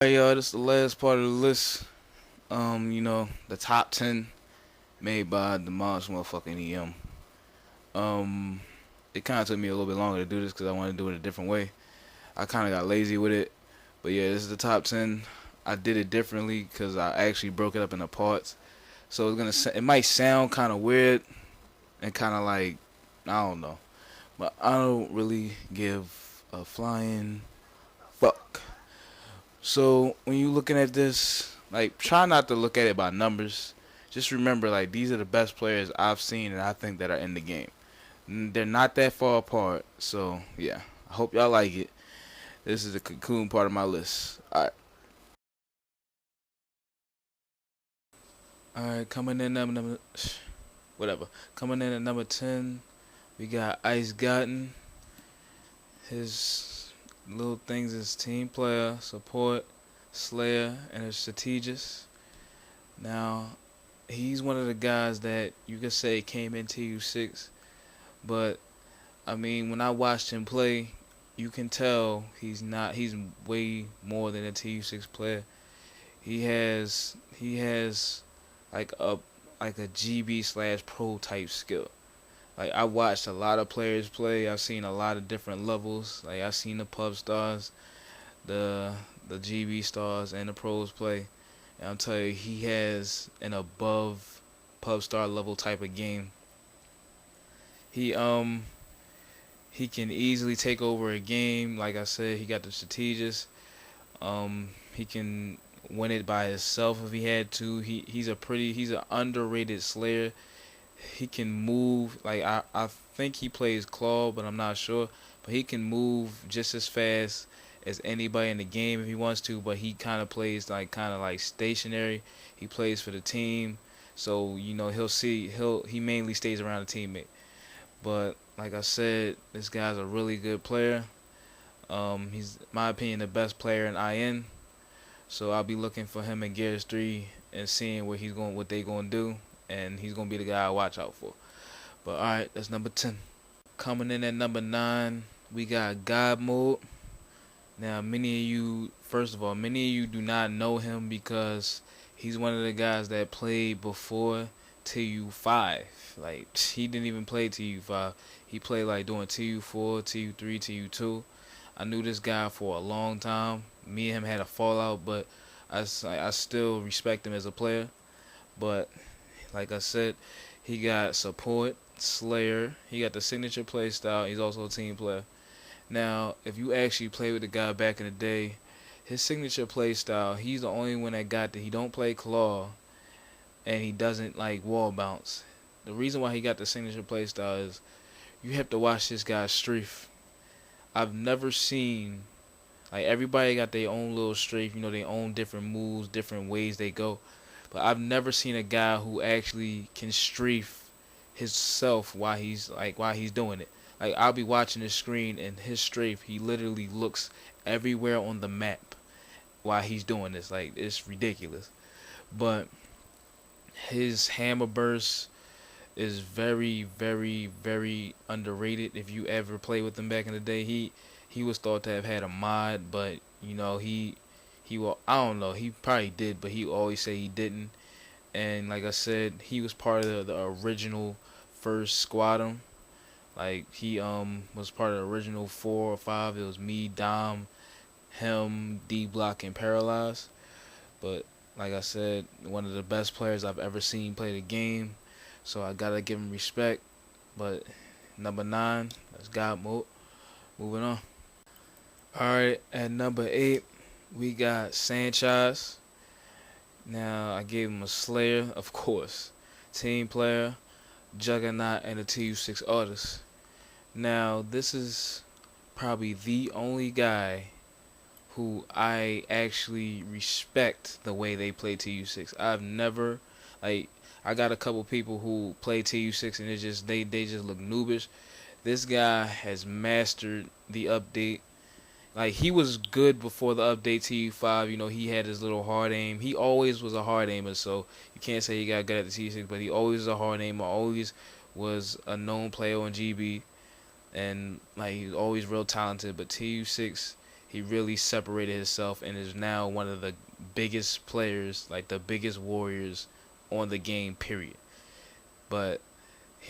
Hey y'all, this is the last part of the list. The top 10 made by the Mods motherfucking EM. Um, it kind of took me a little bit longer to do this because I wanted to do it a different way. I kind of got lazy with it, but yeah, this is the top 10. I did it differently because I actually broke it up into parts. So it might sound kind of weird and kind of like I don't know, but I don't really give a flying fuck. So when you looking at this, like try not to look at it by numbers. Just remember, like these are the best players I've seen and I think that are in the game. They're not that far apart. So yeah, I hope y'all like it. This is the cocoon part of my list. All right, coming in number whatever. Coming in at number 10, we got Ice Gotten. His little things is team player, support, slayer, and a strategist. Now, he's one of the guys that you could say came into U6, but I mean, when I watched him play, you can tell he's not. He's way more than a TU6 player. He has like a GB slash pro type skill. Like I watched a lot of players play. I've seen a lot of different levels. Like I've seen the pub stars, the GB stars, and the pros play. And I'm telling you, he has an above pub star level type of game. He um he can easily take over a game. Like I said, he got the strategist. He can win it by himself if he had to. He's an underrated slayer. He can move. Like I think he plays claw, but I'm not sure. But he can move just as fast as anybody in the game if he wants to. But he kind of like stationary. He plays for the team, so he mainly stays around the teammate. But like I said, this guy's a really good player. He's, in my opinion, the best player in IN. So I'll be looking for him in Gears 3 and seeing what they going to do, and he's going to be the guy I watch out for. But all right, that's number 10. Coming in at number 9, we got God Mode. Now, first of all, many of you do not know him because he's one of the guys that played before TU5. Like, he didn't even play TU5. He played like doing TU4, TU3, TU2. I knew this guy for a long time. Me and him had a fallout, but I still respect him as a player. But like I said, he got support, Slayer. He got the signature play style. He's also a team player. Now, if you actually play with the guy back in the day, his signature play style, he's the only one that got that he don't play claw and he doesn't like wall bounce. The reason why he got the signature play style is you have to watch this guy's strafe. I've never seen like everybody got their own little strafe, their own different moves, different ways they go. But I've never seen a guy who actually can strafe himself while he's doing it. Like I'll be watching the screen and his strafe, he literally looks everywhere on the map while he's doing this. Like it's ridiculous. But his hammer burst is very, very, very underrated. If you ever played with him back in the day, he was thought to have had a mod, but he will. I don't know. He probably did, but he always say he didn't. And like I said, he was part of the original first squadron. Like he was part of the original 4 or 5. It was me, Dom, him, D Block, and Paralyzed. But like I said, one of the best players I've ever seen play the game. So I gotta give him respect. But number 9, that's God Mode. Moving on. Alright, at number 8, we got Sanchez. Now I gave him a Slayer, of course. Team player, Juggernaut, and a TU6 artist. Now this is probably the only guy who I actually respect the way they play TU6. I've never like I got a couple people who play TU6 and they just look noobish. This guy has mastered the update. Like he was good before the update TU5. He had his little hard aim. He always was a hard aimer, so you can't say he got good at the TU6, but he always was a hard aimer. Always was a known player on GB, and like he's always real talented. But TU6, He really separated himself and is now one of the biggest players, like the biggest warriors on the game, period. But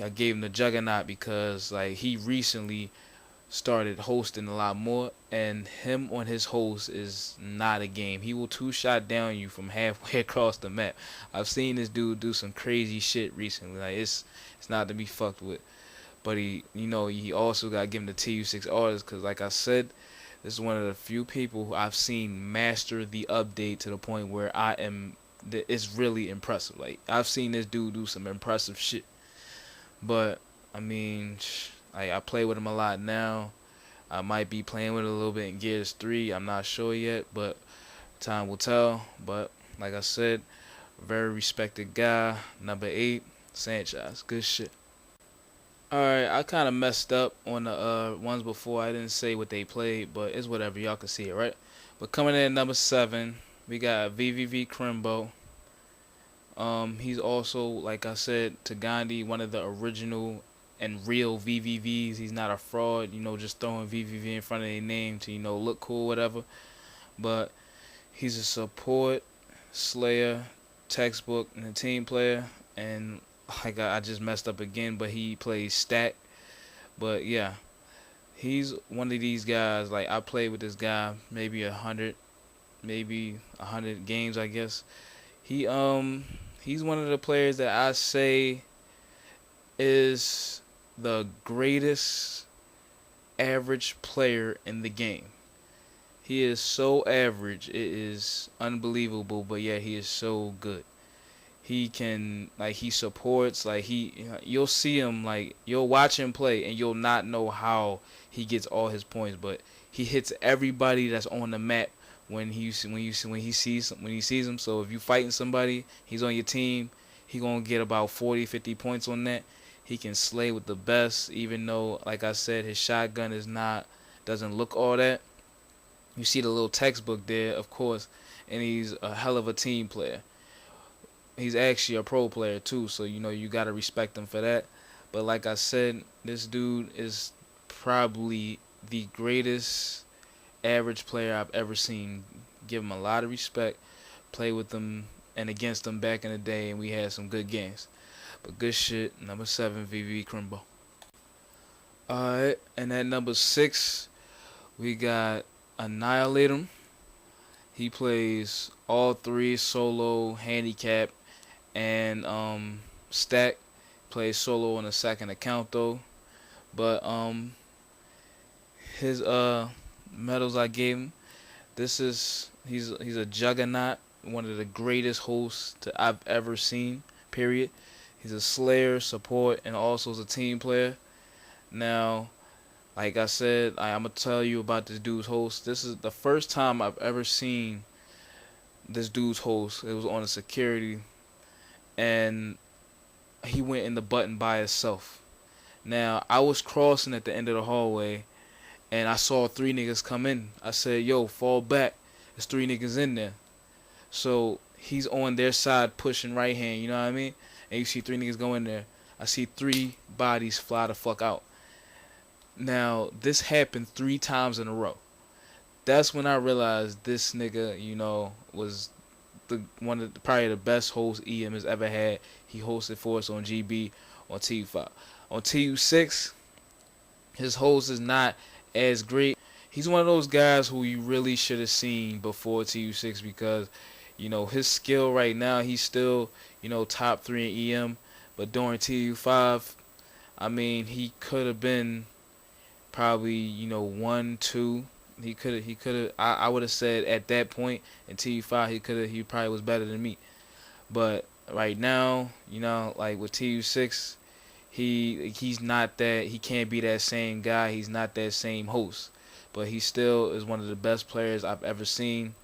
I gave him the juggernaut because like he recently started hosting a lot more, and him on his host is not a game. He will two-shot down you from halfway across the map. I've seen this dude do some crazy shit recently. Like it's not to be fucked with. But he also got given the TU6 artist because, like I said, this is one of the few people who I've seen master the update to the point where it's really impressive. Like I've seen this dude do some impressive shit. But I mean, I play with him a lot now. I might be playing with it a little bit in Gears 3. I'm not sure yet, but time will tell. But like I said, very respected guy. Number 8, Sanchez. Good shit. Alright, I kind of messed up on the ones before. I didn't say what they played, but it's whatever. Y'all can see it, right? But coming in at number 7, we got VVV Crimbo. He's also, like I said, to Gandhi, one of the original and real VVVs. He's not a fraud, just throwing VVV in front of their name to, look cool, whatever. But he's a support, slayer, textbook, and a team player. And like I just messed up again, but he plays stack. But yeah, he's one of these guys. Like I played with this guy maybe 100 games, I guess. He's one of the players that I say is the greatest average player in the game. He is so average, it is unbelievable, but yeah, he is so good. He can, like, he supports, like, you'll see him, like, you'll watch him play and you'll not know how he gets all his points, but he hits everybody that's on the map when he sees him. So if you fighting somebody, he's on your team, he gonna get about 40-50 points on that. He can slay with the best, even though, like I said, his shotgun doesn't look all that. You see the little textbook there, of course, and he's a hell of a team player. He's actually a pro player too, so you gotta respect him for that. But like I said, this dude is probably the greatest average player I've ever seen. Give him a lot of respect. Play with him and against him back in the day, and we had some good games. But good shit. Number 7, VV Crimbo. Alright, and at number 6, we got Annihilate him. He plays all 3 solo, handicap, and stack. Plays solo on the second account though. But his medals I gave him. He's a juggernaut, one of the greatest hosts I've ever seen. Period. He's a slayer, support, and also is a team player. Now, like I said, I'm going to tell you about this dude's host. This is the first time I've ever seen this dude's host. It was on a security, and he went in the button by himself. Now, I was crossing at the end of the hallway, and I saw 3 niggas come in. I said, yo, fall back. There's 3 niggas in there. So, he's on their side pushing right hand, you know what I mean? And you see 3 niggas go in there. I see 3 bodies fly the fuck out. Now, this happened 3 times in a row. That's when I realized this nigga, was probably the best host EM has ever had. He hosted for us on GB, on TU5. On TU6, his host is not as great. He's one of those guys who you really should have seen before TU6 because, his skill right now, he's still, top 3 in EM. But during TU5, I mean, he could have been probably, 1, 2. He could have. I would have said at that point in TU5, he probably was better than me. But right now, like with TU6, he's not that. He can't be that same guy. He's not that same host. But he still is one of the best players I've ever seen.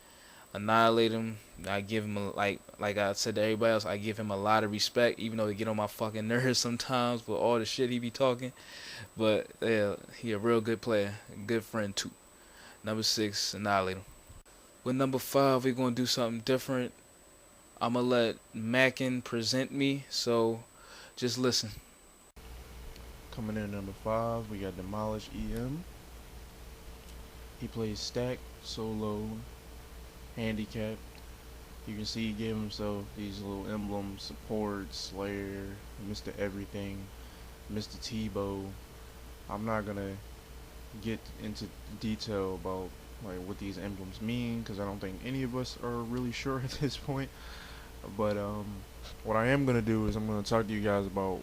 Annihilate him. I give him like I said to everybody else, I give him a lot of respect, even though he get on my fucking nerves sometimes with all the shit he be talking. But yeah, he a real good player, a good friend too. Number 6, Annihilate him. With number 5, we're gonna do something different. I'm gonna let Mackin present me, so just listen. Coming in at number 5, we got Demolish EM. He plays stack, solo, handicap. You can see he gave himself these little emblems: support, slayer, Mr. Everything, Mr. Tebow. I'm not gonna get into detail about like what these emblems mean because I don't think any of us are really sure at this point. But what I am gonna do is I'm gonna talk to you guys about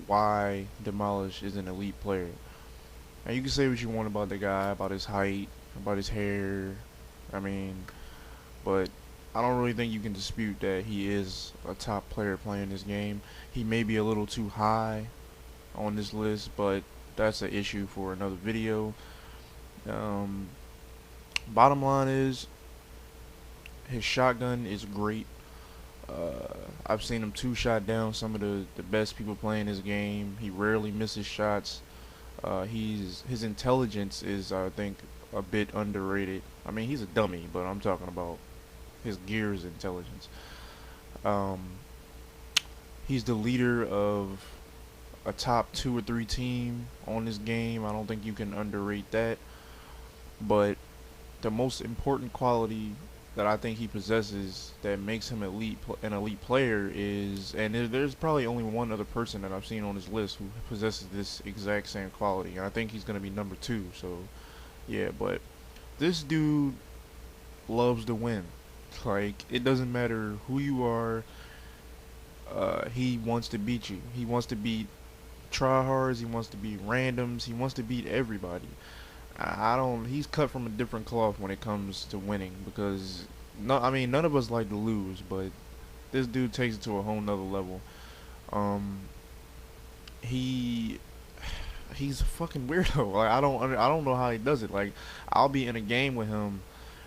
why Demolish is an elite player. Now you can say what you want about the guy, about his height, about his hair. I mean, but I don't really think you can dispute that he is a top player playing this game. He may be a little too high on this list, but that's an issue for another video. Um, Bottom line is his shotgun is great. I've seen him two shot down some of the best people playing this game. He rarely misses shots. His intelligence is, I think, a bit underrated. I mean, he's a dummy, but I'm talking about his gears intelligence. Um, he's the leader of a top 2 or 3 team on this game. I don't think you can underrate that. But the most important quality that I think he possesses that makes him an elite player is, and there's probably only one other person that I've seen on this list who possesses this exact same quality, and I think he's gonna be number 2. So yeah, but this dude loves to win. Like it doesn't matter who you are. He wants to beat you. He wants to beat tryhards. He wants to beat randoms. He wants to beat everybody. I don't. He's cut from a different cloth when it comes to winning because no, I mean none of us like to lose, but this dude takes it to a whole nother level. Um, he he's a fucking weirdo. Like I don't know how he does it. Like I'll be in a game with him,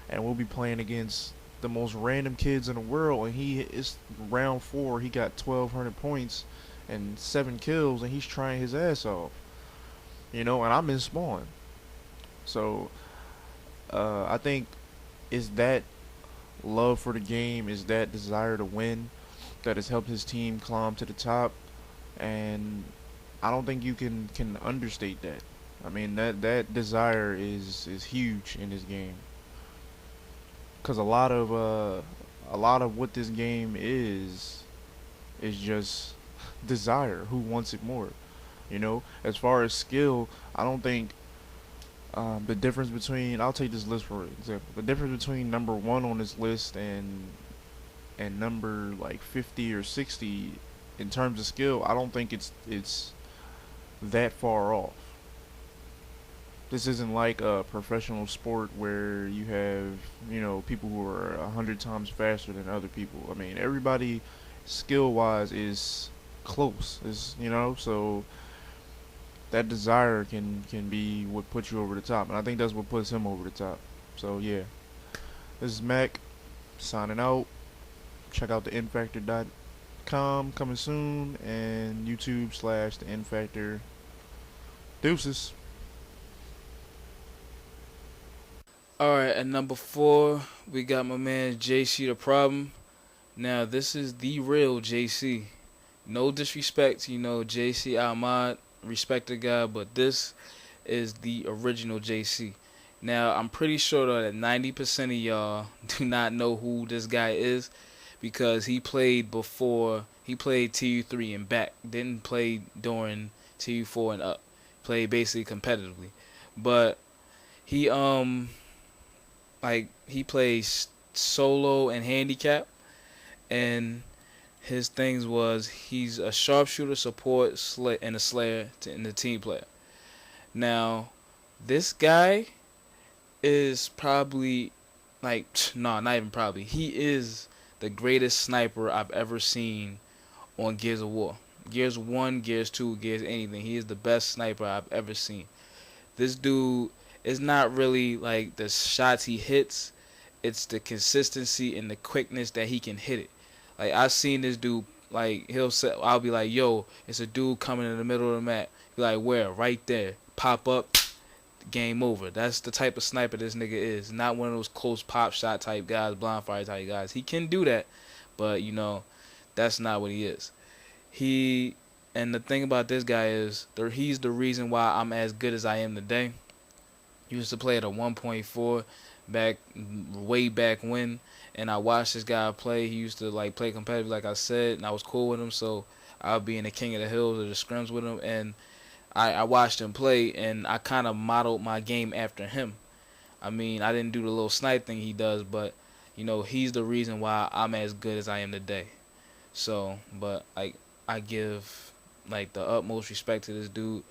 and we'll be playing against the most random kids in the world, and he is round 4. He got 1,200 points and 7 kills, and he's trying his ass off. And I'm in spawn. So I think is that love for the game, is that desire to win that has helped his team climb to the top, and I don't think you can understate that. I mean that desire is huge in this game because a lot of what this game is just desire. Who wants it more? As far as skill, I don't think the difference between, I'll take this list for example. The difference between number 1 on this list and number like 50 or 60 in terms of skill, I don't think it's that far off. This isn't like a professional sport where you have, people who are 100 times faster than other people. I mean, everybody skill wise is close. So that desire can be what puts you over the top, and I think that's what puts him over the top. So yeah, this is Mac signing out. Check out the infactor.com coming soon, and YouTube/the infactor. Deuces. Alright, at number 4, we got my man JC the Problem. Now, this is the real JC. No disrespect, JC Ahmad, respect the guy, but this is the original JC. Now, I'm pretty sure that 90% of y'all do not know who this guy is because he played TU3 and back, didn't play during TU4 and up. Played basically competitively. But he he plays solo and handicap, and his things was he's a sharpshooter, support, and a slayer and a team player. Now, this guy is probably like no, not even probably. He is the greatest sniper I've ever seen on Gears of War. Gears 1, Gears 2, Gears anything. He is the best sniper I've ever seen. This dude is not really like the shots he hits. It's the consistency and the quickness that he can hit it. Like I've seen this dude. Like I'll be like, "Yo, it's a dude coming in the middle of the map." Be like, "Where?" Right there. Pop up. Game over. That's the type of sniper this nigga is. Not one of those close pop shot type guys, blind fire type guys. He can do that, but that's not what he is. He and the thing about this guy is he's the reason why I'm as good as I am today. Used to play at a 1.4 back way back when, and I watched this guy play. He used to like play competitive, like I said, and I was cool with him. So I'll be in the King of the Hills or the scrims with him, and I watched him play, and I kind of modeled my game after him. I mean, I didn't do the little snipe thing he does, but he's the reason why I'm as good as I am today. So, but like I give like the utmost respect to this dude.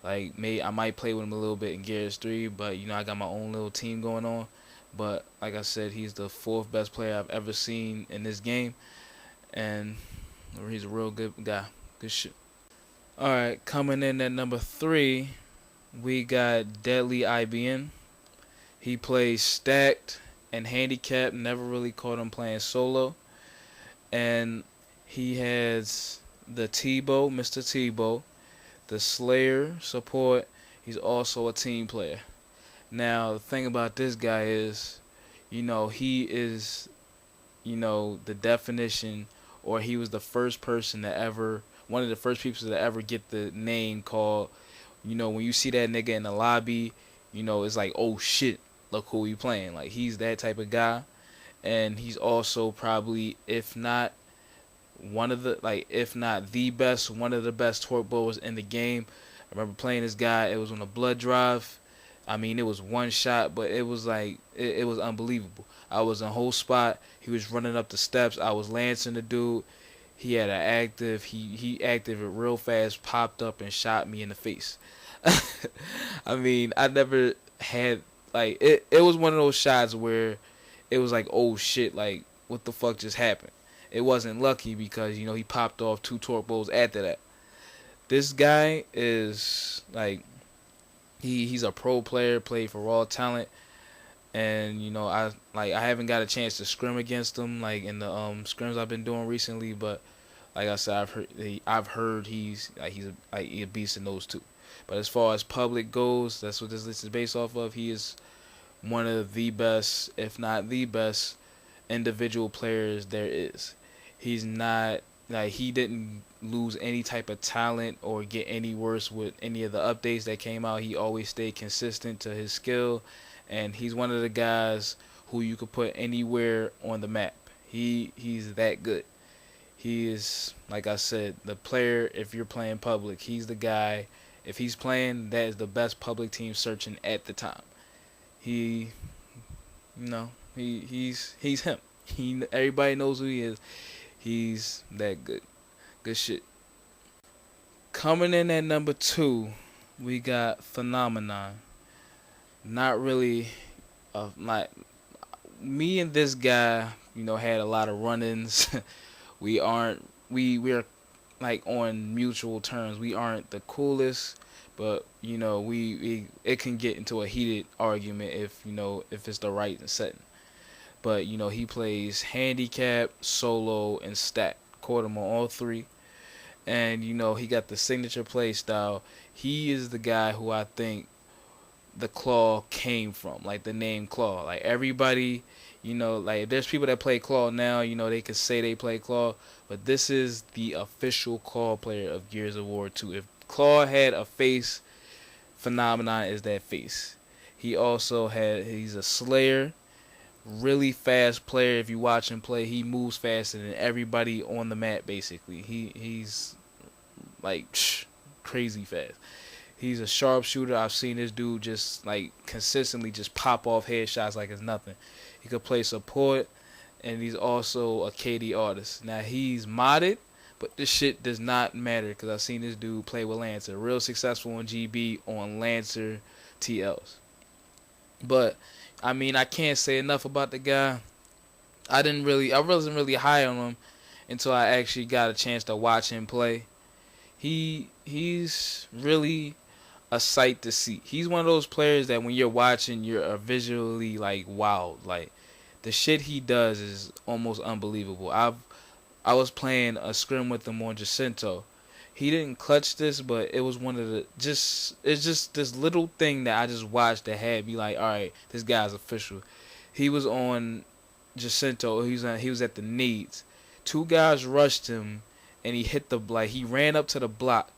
Like, I might play with him a little bit in Gears 3, but I got my own little team going on. But like I said, he's the fourth best player I've ever seen in this game, and he's a real good guy. Good shit. All right, coming in at number 3, we got Deadly IBN. He plays stacked and handicapped. Never really caught him playing solo, and he has the Tebow, Mr. Tebow, the Slayer support. He's also a team player. Now, the thing about this guy is, he is, the definition, or he was the first person to ever, one of the first people to ever get the name called, when you see that nigga in the lobby, it's like, oh shit, look who he playing. Like, he's that type of guy. And he's also probably, if not if not the best, one of the best torque bowlers in the game. I remember playing this guy. It was on a blood drive. I mean, it was one shot, but it was like it was unbelievable. I was in whole spot. He was running up the steps. I was lancing the dude. He had an active. He active it real fast. Popped up and shot me in the face. I mean, I never had like it. It was one of those shots where it was like, oh shit, like what the fuck just happened. It wasn't lucky because he popped off 2 torque bowls after that. This guy is like he's a pro player, played for raw talent, and I haven't got a chance to scrim against him like in the scrims I've been doing recently, but like I said, I've heard he's a beast in those too. But as far as public goes, that's what this list is based off of. He is one of the best, if not the best, individual players there is. He's not like he didn't lose any type of talent or get any worse with any of the updates that came out. He always stayed consistent to his skill, and he's one of the guys who you could put anywhere on the map. He's that good. He is, like I said, the player. If you're playing public, he's the guy. If he's playing, that is the best public team searching at the time. He, he's him. Everybody knows who he is. He's that good. Good shit. Coming in at number 2, we got Phenomenon. Not really, like me and this guy, had a lot of run-ins. We're like on mutual terms. We aren't the coolest, but we it can get into a heated argument if it's the right setting. But he plays handicap, solo, and stack. Caught him on all 3, and he got the signature play style. He is the guy who I think the claw came from, like the name claw. Like everybody, like there's people that play claw now. They could say they play claw, but this is the official claw player of Gears of War 2. If claw had a face, Phenomenon is that face. He's a slayer. Really fast player. If you watch him play, he moves faster than everybody on the map. Basically, he's like crazy fast. He's a sharpshooter. I've seen this dude just like consistently just pop off headshots like it's nothing. He could play support, and he's also a KD artist. Now he's modded, but this shit does not matter because I've seen this dude play with Lancer, real successful on GB on Lancer TLs. But I mean, I can't say enough about the guy. I wasn't really high on him until I actually got a chance to watch him play. He's really a sight to see. He's one of those players that when you're watching, you're visually like wowed. Like the shit he does is almost unbelievable. I was playing a scrim with him on Jacinto. He didn't clutch this, but it was one of the it's just this little thing that I just watched that had me like, all right, this guy's official. He was on Jacinto. He was at the needs. 2 guys rushed him, and he hit the he ran up to the block.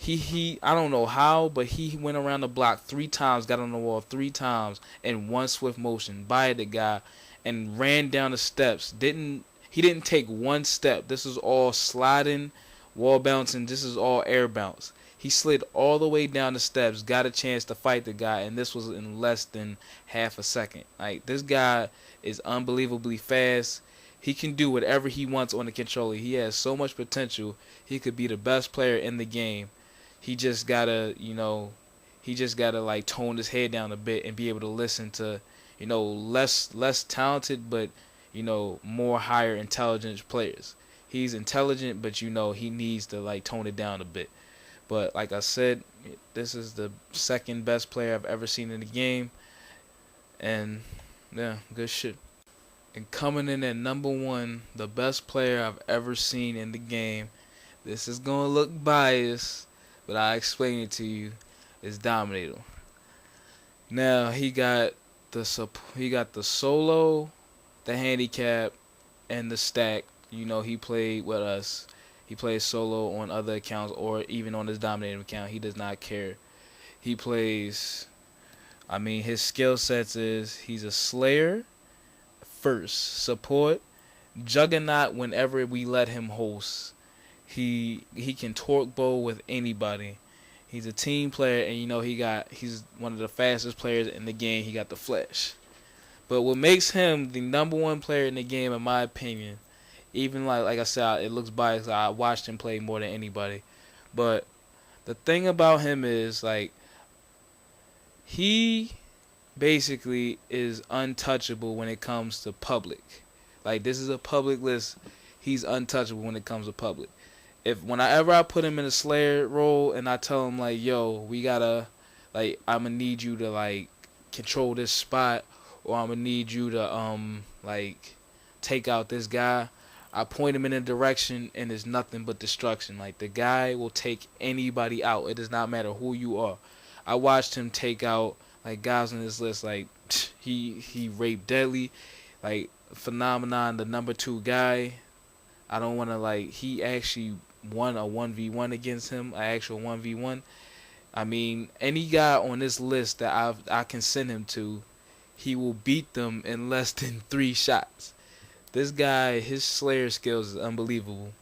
He I don't know how, but he went around the block 3 times, got on the wall 3 times in one swift motion, by the guy, and ran down the steps. He didn't take one step. This is all sliding, wall bouncing. This is all air bounce. He slid all the way down the steps, got a chance to fight the guy, and this was in less than half a second. Like, this guy is unbelievably fast. He can do whatever he wants on the controller. He has so much potential. He could be the best player in the game. He just gotta, like tone his head down a bit and be able to listen to, less talented but, more higher intelligence players. He's intelligent, but he needs to like tone it down a bit. But like I said, this is the second best player I've ever seen in the game, and yeah, good shit. And coming in at number one, the best player I've ever seen in the game. This is gonna look biased, but I explain it to you. Is Dominator. Now he got the solo, the handicap, and the stack. He played with us. He plays solo on other accounts or even on his Dominator account. He does not care. He plays. I mean, his skill sets is he's a Slayer first, support, Juggernaut whenever we let him host. He can torque bow with anybody. He's a team player, and he's one of the fastest players in the game. He got the flash. But what makes him the number one player in the game, in my opinion, even like I said, it looks biased. I watched him play more than anybody. But the thing about him is like he basically is untouchable when it comes to public. Like, this is a public list. He's untouchable when it comes to public. Whenever I put him in a Slayer role and I tell him like, yo, we gotta, like, I'm gonna need you to like control this spot, or I'm gonna need you to like take out this guy, I point him in a direction and it's nothing but destruction. Like, the guy will take anybody out. It does not matter who you are. I watched him take out like guys on this list. Like, he raped Deadly, like Phenomenon, the number 2 guy. I don't want to like. He actually won a 1v1 against him, an actual 1v1. I mean, any guy on this list that I can send him to, he will beat them in less than 3 shots. This guy, his Slayer skills is unbelievable.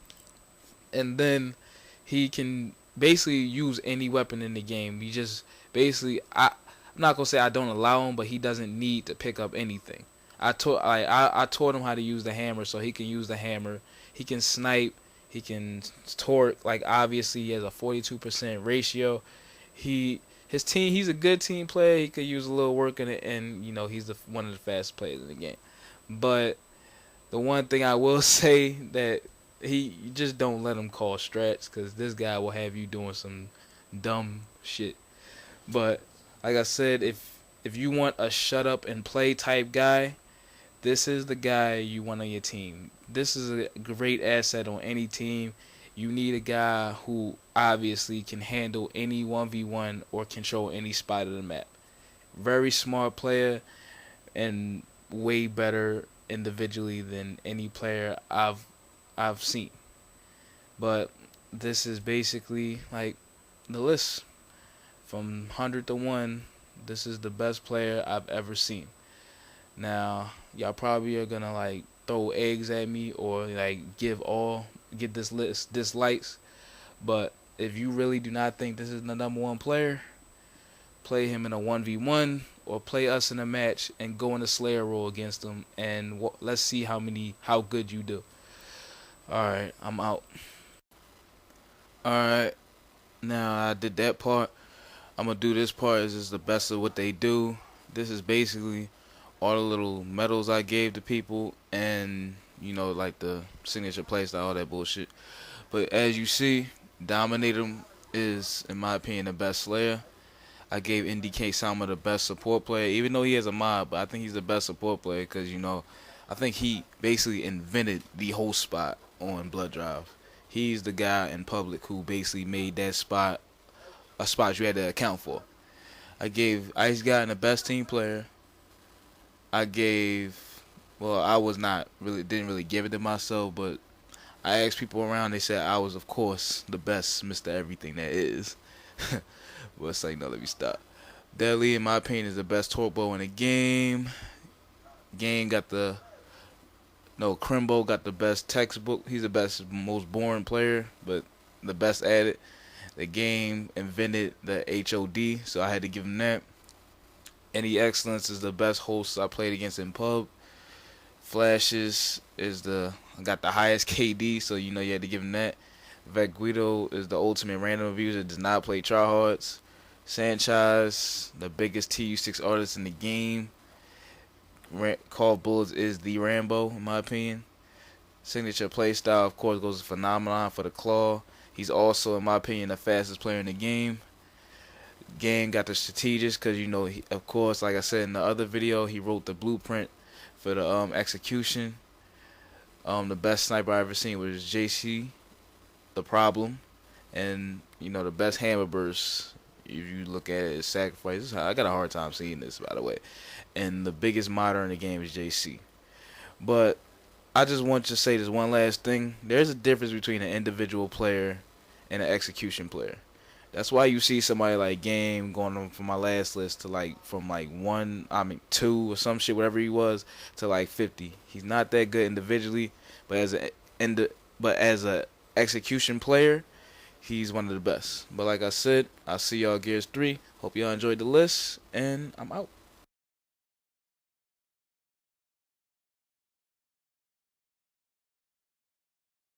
And then he can basically use any weapon in the game. He just basically, I'm not gonna say I don't allow him, but he doesn't need to pick up anything. I taught him how to use the hammer, so he can use the hammer. He can snipe. He can torque. Like, obviously he has a 42% ratio. His team. He's a good team player. He could use a little work in it, and he's one of the fastest players in the game. But the one thing I will say that you just don't let him call strats, because this guy will have you doing some dumb shit. But like I said, if you want a shut up and play type guy, this is the guy you want on your team. This is a great asset on any team. You need a guy who obviously can handle any 1v1 or control any spot of the map. Very smart player and way better individually than any player I've seen. But this is basically like the list. From 100 to 1, this is the best player I've ever seen. Now, y'all probably are gonna like throw eggs at me or like give this list dislikes. But if you really do not think this is the number 1 player, play him in a 1v1 or play us in a match and go in a Slayer role against him, and let's see how good you do. Alright, I'm out. Alright, now I did that part. I'm gonna do this part. This is the best of what they do. This is basically all the little medals I gave to people, and like the signature playstyle, all that bullshit. But as you see, Dominator is, in my opinion, the best Slayer. I gave NDK Sama the best support player, even though he has a mod, but I think he's the best support player because I think he basically invented the whole spot on Blood Drive. He's the guy in public who basically made that spot a spot you had to account for. I gave Ice Guy the best team player. I was not really, didn't really give it to myself, but I asked people around, they said I was, of course, the best Mr. Everything that is. Well, it's like, no, let me stop. Deadly, in my opinion, is the best torque bow in the game. Game got the no Crimbo got the best textbook. He's the best, most boring player, but the best at it. The game invented the HOD, so I had to give him that. Any Excellence is the best host I played against in pub. Flashes is the got the highest KD, so you know you had to give him that. Vet Guido is the ultimate random abuser, does not play tryhards. Sanchez, the biggest TU6 artist in the game. Call of Bullets is the Rambo, in my opinion. Signature playstyle, of course, goes to Phenomenon for the Claw. He's also, in my opinion, the fastest player in the game. Game got the strategist because, you know, of course, like I said in the other video, he wrote the blueprint for the execution. The best sniper I ever seen was JC, the Problem. And, you know, the best hammer burst, if you look at it, is Sacrifice. I got a hard time seeing this, by the way. And the biggest modder in the game is JC. But I just want to say this one last thing. There's a difference between an individual player and an execution player. That's why you see somebody like Game going on from my last list to like from like 2 or some shit, whatever he was, to like 50. He's not that good individually, but as a execution player, he's one of the best. But like I said, I'll see y'all Gears 3. Hope y'all enjoyed the list, and I'm out.